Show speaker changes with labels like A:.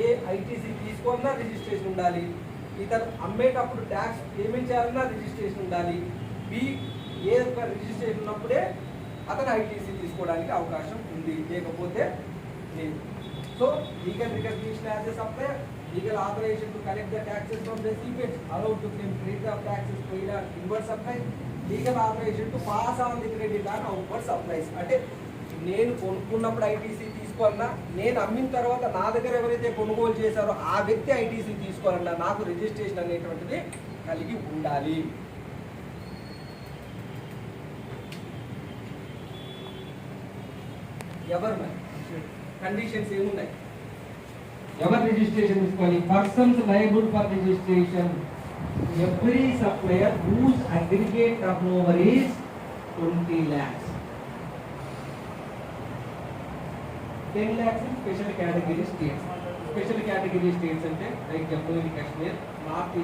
A: ఏ ITC తీసుకోవాలన్నా registration ఉండాలి, ఇతను అమ్మేటప్పుడు ట్యాక్స్ పేమెంట్ చేయాలన్నా రిజిస్ట్రేషన్ ఉండాలి, బి ఏ రిజిస్ట్రేషన్ ఉన్నప్పుడే అతను ఐటీసీ తీసుకోవడానికి అవకాశం ఉంది, లేకపోతే లేదు. So legal recognition as a supplier, legal authorization to collect the taxes from recipients, allowed to claim credit of taxes paid on inward supply, legal authorization to pass on the credit on outward supplies. అంటే నేను కొనుక్కున్నప్పుడు ITC తీసుకోవాలన్నా, నేను అమ్మిన తర్వాత నా దగ్గర ఎవరైతే కొనుగోలు చేశారో ఆ వ్యక్తి ఐటీసీ తీసుకోవాలన్నా నాకు రిజిస్ట్రేషన్ అనేటువంటిది కలిగి ఉండాలి. ఎవరు మరి కండిషన్స్ ఏమున్నాయి? ఎవరు రిజిస్ట్రేషన్ తీసుకోవాలి? Persons liable for registration every supplier whose aggregate turnover is 20 lakhs. 10 lakhs in special category states. Special category states అంటే like Jammu and Kashmir, north